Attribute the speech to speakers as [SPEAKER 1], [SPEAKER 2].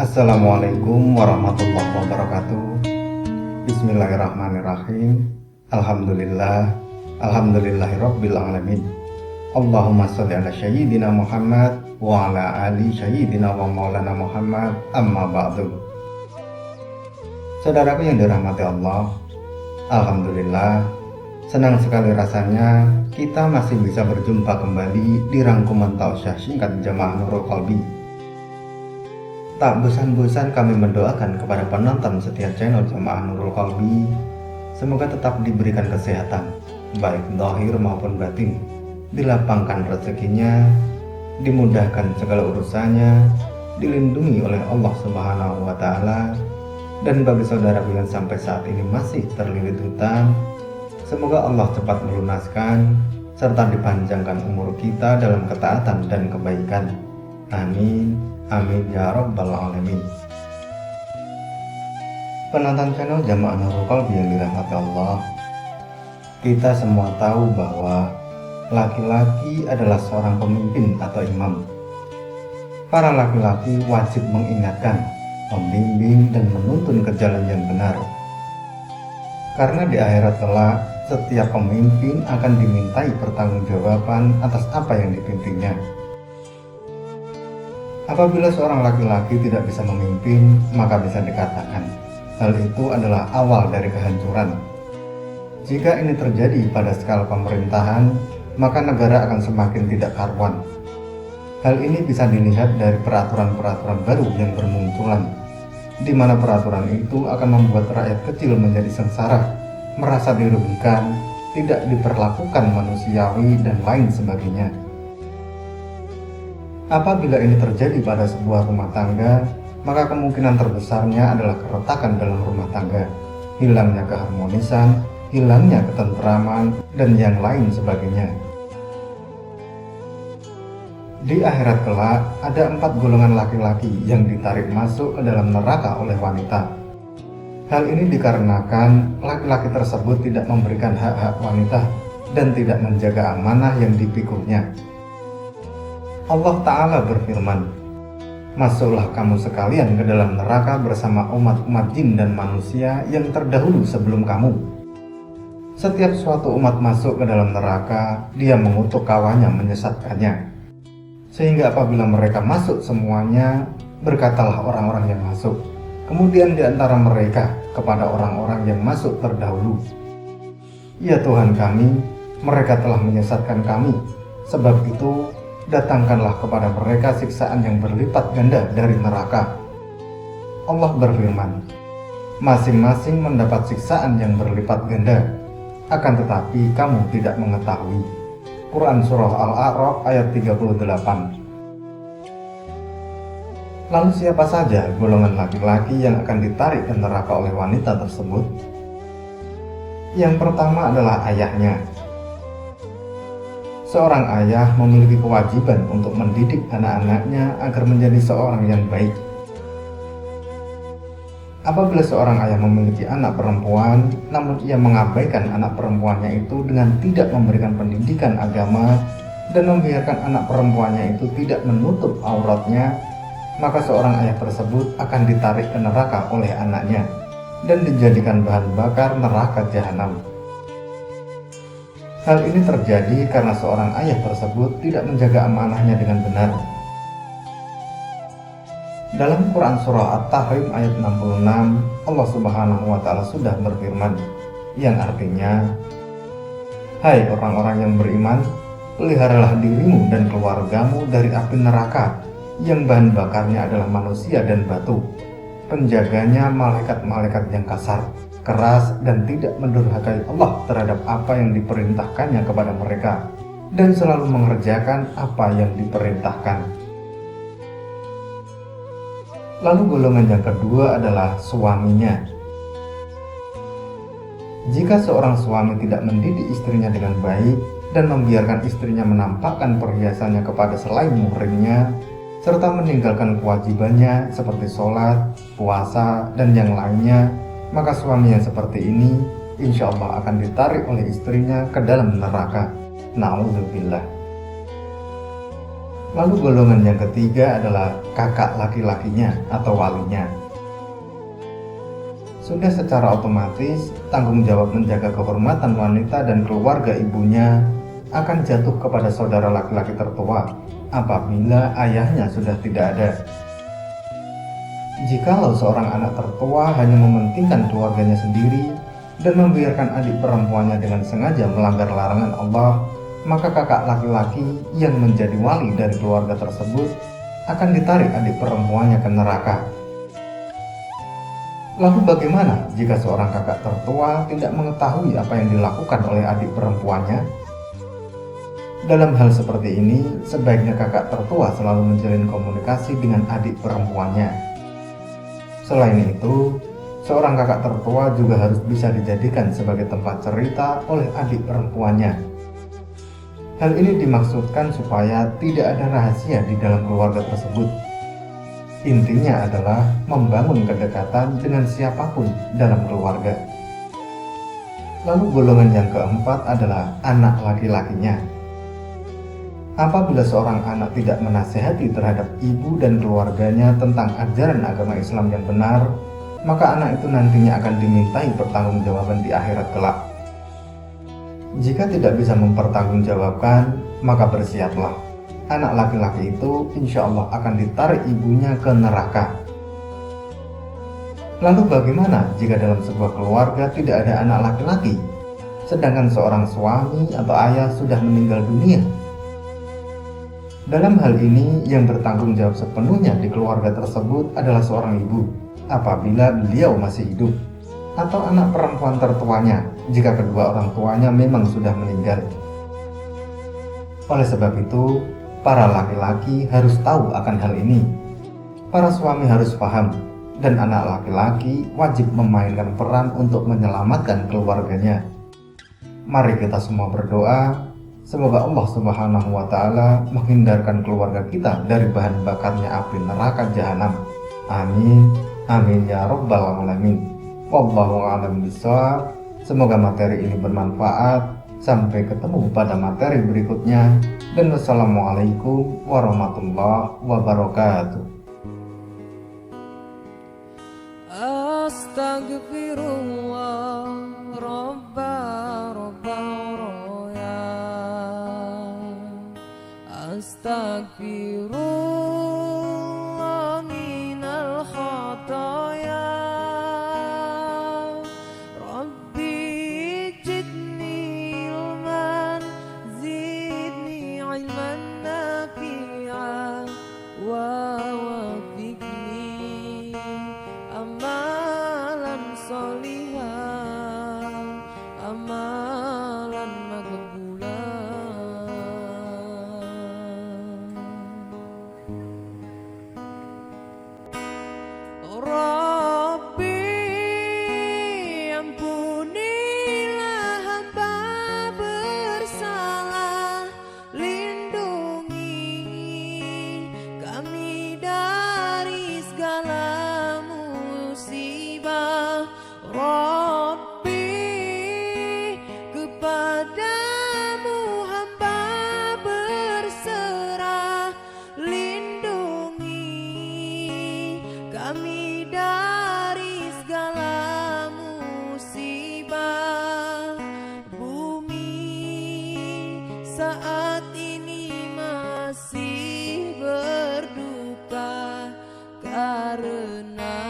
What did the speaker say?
[SPEAKER 1] Assalamualaikum warahmatullahi wabarakatuh. Bismillahirrahmanirrahim. Alhamdulillahirabbil alamin. Allahumma sholli ala sayyidina Muhammad wa ala ali sayyidina wa maulana Muhammad, amma ba'du. Saudaraku yang dirahmati Allah, alhamdulillah, senang sekali rasanya kita masih bisa berjumpa kembali di rangkuman tausiah singkat Jamaah Nurul Qalbi. Tak bosan-bosan kami mendoakan kepada penonton setiap channel Jamaah Nurul Qalbi, semoga tetap diberikan kesehatan, baik zahir maupun batin, dilapangkan rezekinya, dimudahkan segala urusannya, dilindungi oleh Allah Subhanahu wa Ta'ala. Dan bagi saudaraku yang sampai saat ini masih terlilit hutang, semoga Allah cepat melunaskan serta dipanjangkan umur kita dalam ketaatan dan kebaikan. Amin. Amin ya rabbal alamin. Penonton channel Jamaah Nurul Qalbi yang dirahmati Allah, kita semua tahu bahwa laki-laki adalah seorang pemimpin atau imam. Para laki-laki wajib mengingatkan, membimbing dan menuntun ke jalan yang benar. Karena di akhirat kelak setiap pemimpin akan dimintai pertanggungjawaban atas apa yang dipimpinnya. Apabila seorang laki-laki tidak bisa memimpin, maka bisa dikatakan hal itu adalah awal dari kehancuran. Jika ini terjadi pada skala pemerintahan, maka negara akan semakin tidak karuan. Hal ini bisa dilihat dari peraturan-peraturan baru yang bermunculan, di mana peraturan itu akan membuat rakyat kecil menjadi sengsara, merasa dirugikan, tidak diperlakukan manusiawi, dan lain sebagainya. Apabila ini terjadi pada sebuah rumah tangga, maka kemungkinan terbesarnya adalah keretakan dalam rumah tangga, hilangnya keharmonisan, hilangnya ketentraman, dan yang lain sebagainya. Di akhirat kelak, ada 4 golongan laki-laki yang ditarik masuk ke dalam neraka oleh wanita. Hal ini dikarenakan laki-laki tersebut tidak memberikan hak-hak wanita dan tidak menjaga amanah yang dipikunya. Allah Ta'ala berfirman, "Masuklah kamu sekalian ke dalam neraka bersama umat-umat jin dan manusia yang terdahulu sebelum kamu." Setiap suatu umat masuk ke dalam neraka, dia mengutuk kawannya menyesatkannya. Sehingga apabila mereka masuk semuanya, berkatalah orang-orang yang masuk, kemudian di antara mereka kepada orang-orang yang masuk terdahulu, "Ya Tuhan kami, mereka telah menyesatkan kami, sebab itu datangkanlah kepada mereka siksaan yang berlipat ganda dari neraka." Allah berfirman, "Masing-masing mendapat siksaan yang berlipat ganda, akan tetapi kamu tidak mengetahui." Quran Surah Al-A'raf ayat 38. Lalu siapa saja golongan laki-laki yang akan ditarik ke neraka oleh wanita tersebut? Yang pertama adalah ayahnya. Seorang ayah memiliki kewajiban untuk mendidik anak-anaknya agar menjadi seorang yang baik. Apabila seorang ayah memiliki anak perempuan, namun ia mengabaikan anak perempuannya itu dengan tidak memberikan pendidikan agama dan membiarkan anak perempuannya itu tidak menutup auratnya, maka seorang ayah tersebut akan ditarik ke neraka oleh anaknya dan dijadikan bahan bakar neraka jahanam. Hal ini terjadi karena seorang ayah tersebut tidak menjaga amanahnya dengan benar. Dalam Quran Surah At-Tahrim ayat 66, Allah Subhanahu wa Ta'ala sudah berfirman, yang artinya, "Hai orang-orang yang beriman, peliharalah dirimu dan keluargamu dari api neraka yang bahan bakarnya adalah manusia dan batu. Penjaganya malaikat-malaikat yang kasar, keras, dan tidak mendurhakai Allah terhadap apa yang diperintahkannya kepada mereka, dan selalu mengerjakan apa yang diperintahkan." Lalu golongan yang kedua adalah suaminya. Jika seorang suami tidak mendidik istrinya dengan baik dan membiarkan istrinya menampakkan perhiasannya kepada selain muhrimnya, serta meninggalkan kewajibannya seperti sholat, puasa, dan yang lainnya, maka suami yang seperti ini insya Allah akan ditarik oleh istrinya ke dalam neraka. Na'udzubillah. Lalu golongan yang ketiga adalah kakak laki-lakinya atau walinya. Sudah secara otomatis tanggung jawab menjaga kehormatan wanita dan keluarga ibunya akan jatuh kepada saudara laki-laki tertua apabila ayahnya sudah tidak ada. Jikalau seorang anak tertua hanya mementingkan keluarganya sendiri dan membiarkan adik perempuannya dengan sengaja melanggar larangan Allah, maka kakak laki-laki yang menjadi wali dari keluarga tersebut akan ditarik adik perempuannya ke neraka. Lalu bagaimana jika seorang kakak tertua tidak mengetahui apa yang dilakukan oleh adik perempuannya? Dalam hal seperti ini, sebaiknya kakak tertua selalu menjalin komunikasi dengan adik perempuannya. Selain itu, seorang kakak tertua juga harus bisa dijadikan sebagai tempat cerita oleh adik perempuannya. Hal ini dimaksudkan supaya tidak ada rahasia di dalam keluarga tersebut. Intinya adalah membangun kedekatan dengan siapapun dalam keluarga. Lalu golongan yang keempat adalah anak laki-lakinya. Apabila seorang anak tidak menasihati terhadap ibu dan keluarganya tentang ajaran agama Islam yang benar, maka anak itu nantinya akan dimintai pertanggungjawaban di akhirat kelak. Jika tidak bisa mempertanggungjawabkan, maka bersiaplah. Anak laki-laki itu insya Allah akan ditarik ibunya ke neraka. Lalu bagaimana jika dalam sebuah keluarga tidak ada anak laki-laki, sedangkan seorang suami atau ayah sudah meninggal dunia? Dalam hal ini, yang bertanggung jawab sepenuhnya di keluarga tersebut adalah seorang ibu, apabila beliau masih hidup, atau anak perempuan tertuanya, jika kedua orang tuanya memang sudah meninggal. Oleh sebab itu, para laki-laki harus tahu akan hal ini. Para suami harus paham, dan anak laki-laki wajib memainkan peran untuk menyelamatkan keluarganya. Mari kita semua berdoa, semoga Allah Subhanahu wa Ta'ala menghindarkan keluarga kita dari bahan bakarnya api neraka jahanam. Amin, amin ya Rabbal Alamin. Wallahu a'lam bishawab. Semoga materi ini bermanfaat. Sampai ketemu pada materi berikutnya. Dan wassalamualaikum warahmatullahi wabarakatuh.
[SPEAKER 2] Astagfirullah Rabba Astagfirullah minal khataya Rabbi zidni ilman zidni ilman nafi'a wa wafiqni amalan solihan amalan maqbulan. Rabbi ampunilah hamba bersalah, lindungi kami dari segala musibah. Rabbi kepadamu hamba berserah, lindungi kami dari segala musibah. Bumi saat ini masih berduka karena